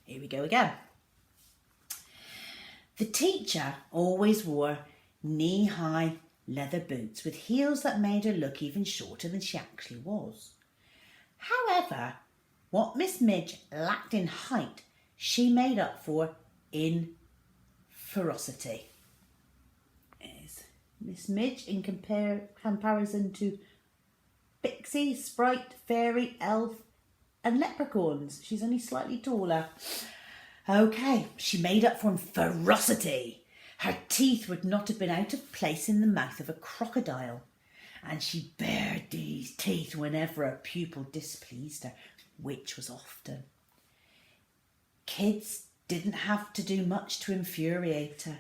Here we go again. The teacher always wore knee-high leather boots with heels that made her look even shorter than she actually was. However, what Miss Midge lacked in height, she made up for in ferocity. Is Miss Midge in comparison to Pixie, Sprite, Fairy, Elf and Leprechauns? She's only slightly taller. Okay, she made up for in ferocity. Her teeth would not have been out of place in the mouth of a crocodile, and she bared these teeth whenever a pupil displeased her, which was often. Kids didn't have to do much to infuriate her.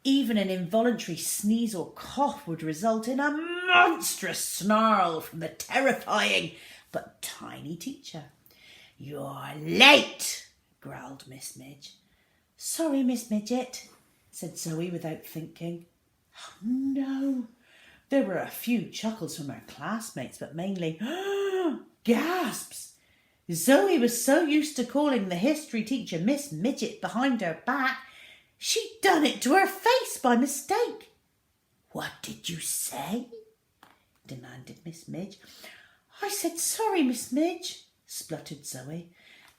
Even an involuntary sneeze or cough would result in a monstrous snarl from the terrifying but tiny teacher. "You're late," growled Miss Midge. "Sorry, Miss Midget," said Zoe without thinking. Oh no! There were a few chuckles from her classmates, but mainly gasps. Zoe was so used to calling the history teacher Miss Midget behind her back, she'd done it to her face by mistake. "What did you say?" demanded Miss Midge. "I said sorry, Miss Midge," spluttered Zoe.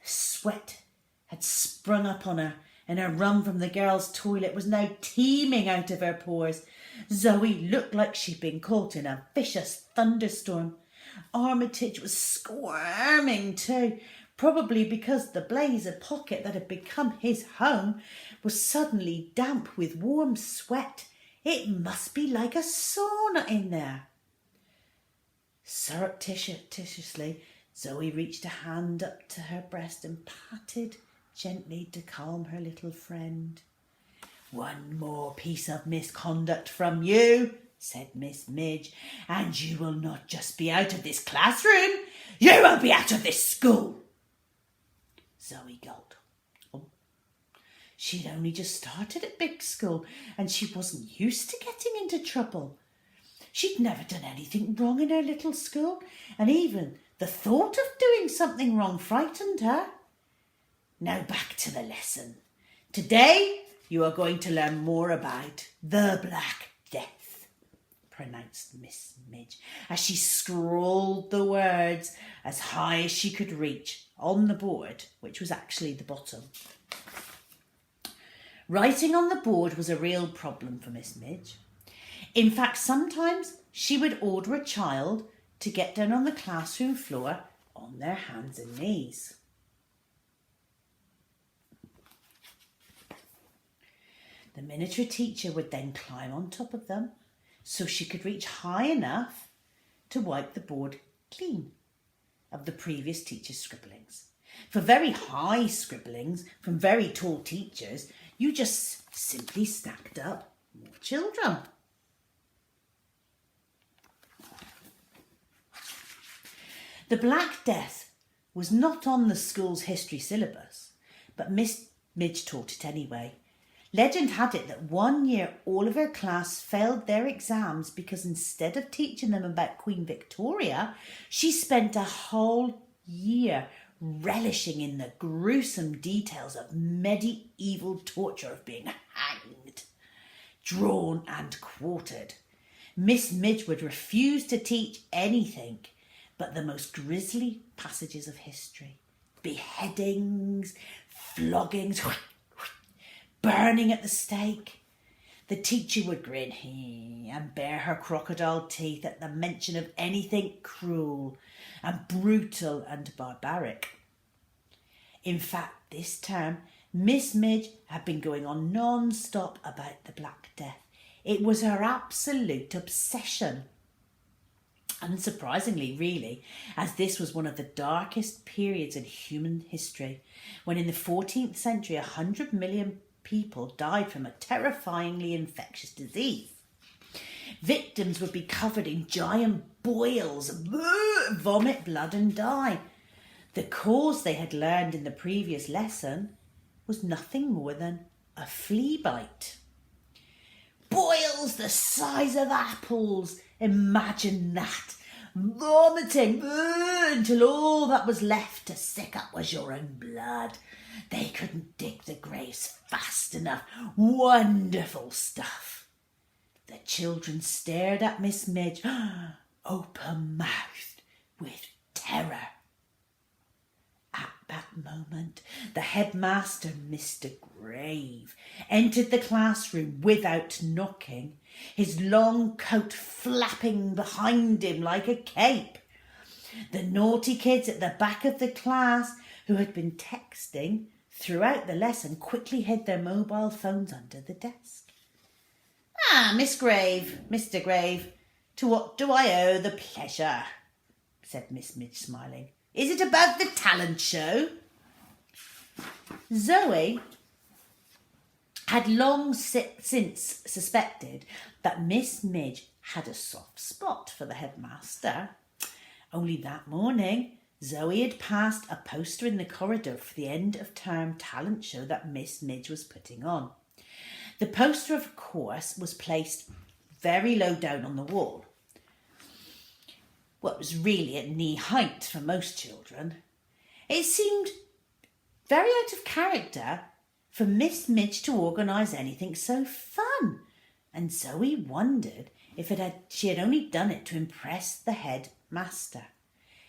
Sweat had sprung up on her, and her run from the girls' toilet was now teeming out of her pores. Zoe looked like she'd been caught in a vicious thunderstorm. Armitage was squirming too, probably because the blazer pocket that had become his home was suddenly damp with warm sweat. It must be like a sauna in there. Surreptitiously, Zoe reached a hand up to her breast and patted gently to calm her little friend. "One more piece of misconduct from you," said Miss Midge, "and you will not just be out of this classroom, you will be out of this school." Zoe gulped. She'd only just started at big school and she wasn't used to getting into trouble. She'd never done anything wrong in her little school, and even the thought of doing something wrong frightened her. "Now back to the lesson. Today you are going to learn more about the Black Death," pronounced Miss Midge, as she scrawled the words as high as she could reach on the board, which was actually the bottom. Writing on the board was a real problem for Miss Midge. In fact, sometimes she would order a child to get down on the classroom floor on their hands and knees. The miniature teacher would then climb on top of them so she could reach high enough to wipe the board clean of the previous teacher's scribblings. For very high scribblings from very tall teachers, you just simply stacked up more children. The Black Death was not on the school's history syllabus, but Miss Midge taught it anyway. Legend had it that one year all of her class failed their exams because instead of teaching them about Queen Victoria, she spent a whole year relishing in the gruesome details of medieval torture of being hanged, drawn and quartered. Miss Midge would refuse to teach anything but the most grisly passages of history. Beheadings, floggings, burning at the stake. The teacher would grin and bare her crocodile teeth at the mention of anything cruel and brutal and barbaric. In fact, this term, Miss Midge had been going on non-stop about the Black Death. It was her absolute obsession. Unsurprisingly, really, as this was one of the darkest periods in human history, when in the 14th century 100 million people died from a terrifyingly infectious disease. Victims would be covered in giant boils, vomit blood and die. The cause they had learned in the previous lesson was nothing more than a flea bite. Boils the size of apples. Imagine that. Vomiting until all that was left to sick up was your own blood. They couldn't dig the graves fast enough. Wonderful stuff. The children stared at Miss Midge, open-mouthed with terror. At that moment, the headmaster, Mr. Grave, entered the classroom without knocking, his long coat flapping behind him like a cape. The naughty kids at the back of the class, who had been texting throughout the lesson, quickly hid their mobile phones under the desk. Miss Grave, Mr. Grave, to what do I owe the pleasure? Said Miss Midge, smiling. Is it about the talent show? Zoe had long since suspected that Miss Midge had a soft spot for the headmaster. Only that morning, Zoe had passed a poster in the corridor for the end-of-term talent show that Miss Midge was putting on. The poster, of course, was placed very low down on the wall. Well, it was really at knee height for most children. It seemed very out of character for Miss Midge to organise anything so fun, and Zoe wondered if she had only done it to impress the headmaster.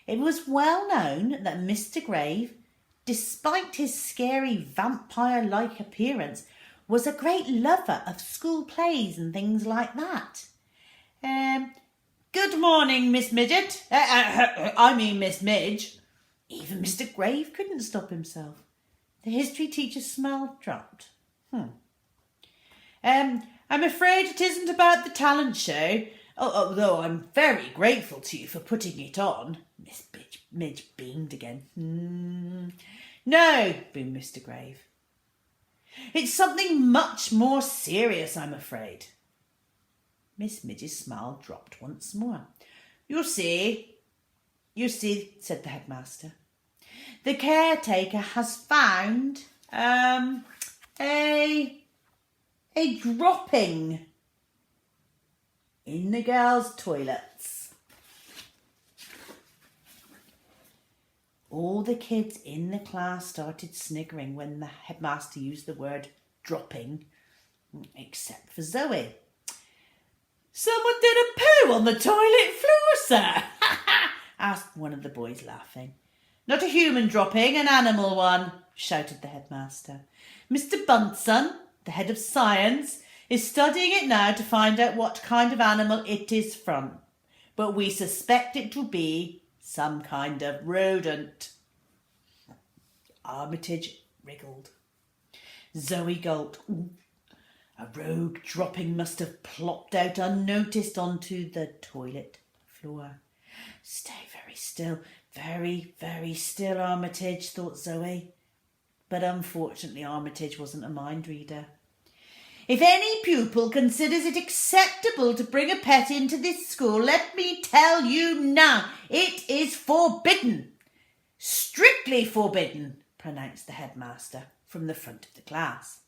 It was well known that Mr. Grave, despite his scary vampire-like appearance, was a great lover of school plays and things like that. Good morning, Miss Midget. Miss Midge. Even Mr. Grave couldn't stop himself. The history teacher's smile dropped. I'm afraid it isn't about the talent show, although I'm very grateful to you for putting it on. Miss Midge beamed again. No, boomed Mr. Grave. It's something much more serious, I'm afraid. Miss Midge's smile dropped once more. You see, said the headmaster. The caretaker has found a dropping in the girls' toilets. All the kids in the class started sniggering when the headmaster used the word dropping, except for Zoe. Someone did a poo on the toilet floor, sir, asked one of the boys, laughing. Not a human dropping, an animal one, shouted the headmaster. Mr. Bunsen, the head of science, is studying it now to find out what kind of animal it is from, but we suspect it to be some kind of rodent. Armitage wriggled. Zoe gulped. A rogue dropping must have plopped out unnoticed onto the toilet floor. Stay very still, very, very still, Armitage, thought Zoe. But unfortunately, Armitage wasn't a mind reader. If any pupil considers it acceptable to bring a pet into this school, let me tell you now, it is forbidden. Strictly forbidden, pronounced the headmaster from the front of the class.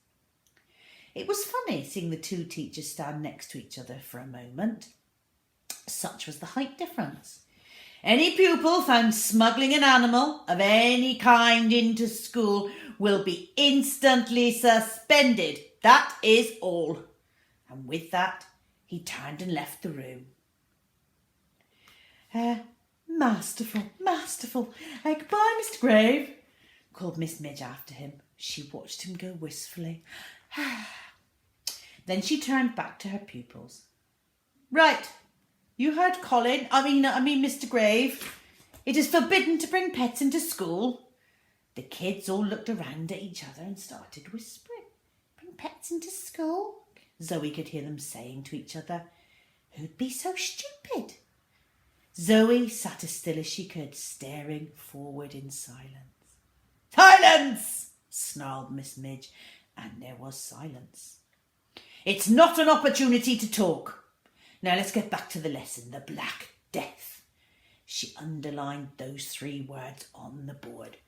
It was funny seeing the two teachers stand next to each other for a moment. Such was the height difference. Any pupil found smuggling an animal of any kind into school will be instantly suspended. That is all. And with that, he turned and left the room. Masterful. Goodbye, Mr. Grave, called Miss Midge after him. She watched him go wistfully. Then she turned back to her pupils. Right, you heard Colin, Mr. Grave. It is forbidden to bring pets into school. The kids all looked around at each other and started whispering. Bring pets into school? Zoe could hear them saying to each other. Who'd be so stupid? Zoe sat as still as she could, staring forward in silence. Silence! Snarled Miss Midge, and there was silence. It's not an opportunity to talk. Now let's get back to the lesson, the Black Death. She underlined those 3 words on the board.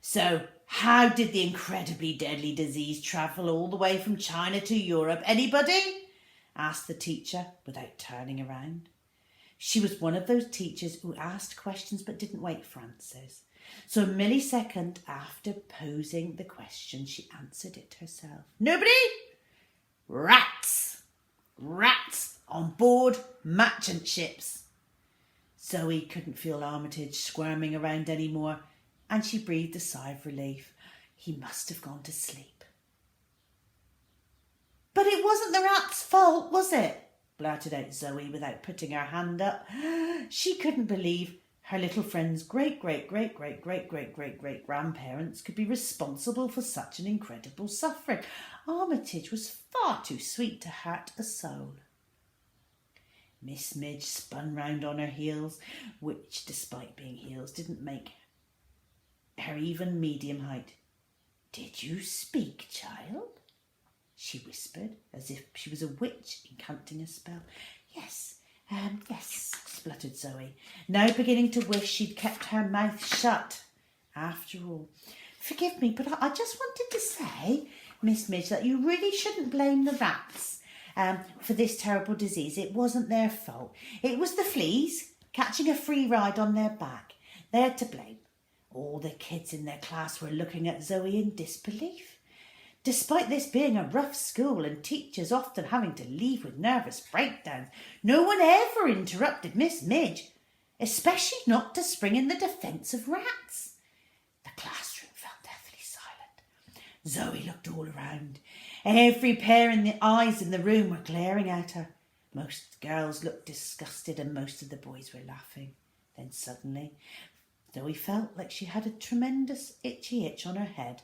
So, how did the incredibly deadly disease travel all the way from China to Europe? Anybody? Asked the teacher without turning around. She was one of those teachers who asked questions but didn't wait for answers. So a millisecond after posing the question, she answered it herself. Nobody? Rats! Rats on board merchant ships. Zoe couldn't feel Armitage squirming around anymore, and she breathed a sigh of relief. He must have gone to sleep. But it wasn't the rat's fault, was it? Blurted out Zoe without putting her hand up. She couldn't believe her little friend's great-great-great-great-great-great-great-grandparents could be responsible for such an incredible suffering. Armitage was far too sweet to hurt a soul. Miss Midge spun round on her heels, which, despite being heels, didn't make her even medium height. "Did you speak, child?" she whispered, as if she was a witch incanting a spell. Yes, spluttered Zoe, now beginning to wish she'd kept her mouth shut. After all, forgive me, but I just wanted to say, Miss Midge, that you really shouldn't blame the rats for this terrible disease. It wasn't their fault. It was the fleas catching a free ride on their back. They're to blame. All the kids in their class were looking at Zoe in disbelief. Despite this being a rough school and teachers often having to leave with nervous breakdowns, no one ever interrupted Miss Midge, especially not to spring in the defence of rats. The classroom fell deathly silent. Zoe looked all around. Every pair in the eyes in the room were glaring at her. Most girls looked disgusted and most of the boys were laughing. Then suddenly, Zoe felt like she had a tremendous itchy itch on her head.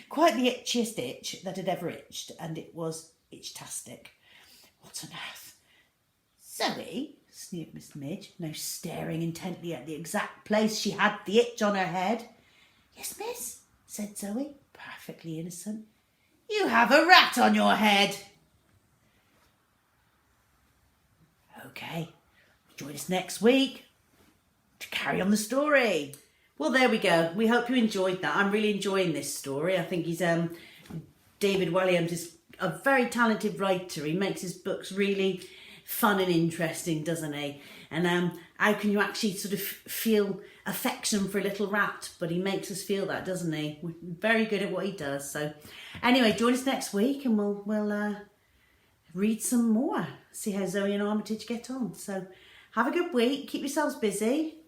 Quite the itchiest itch that had ever itched, and it was itch-tastic. What on earth? Zoe, sneered Miss Midge, now staring intently at the exact place she had the itch on her head. Yes, miss, said Zoe, perfectly innocent. You have a rat on your head. Okay, join us next week to carry on the story. Well, there we go. We hope you enjoyed that. I'm really enjoying this story. I think David Walliams is a very talented writer. He makes his books really fun and interesting, doesn't he? And how can you actually sort of feel affection for a little rat? But he makes us feel that, doesn't he? We're very good at what he does. So anyway, join us next week and we'll read some more. See how Zoe and Armitage get on. So have a good week. Keep yourselves busy.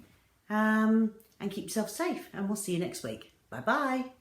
And keep yourself safe, and we'll see you next week. Bye-bye.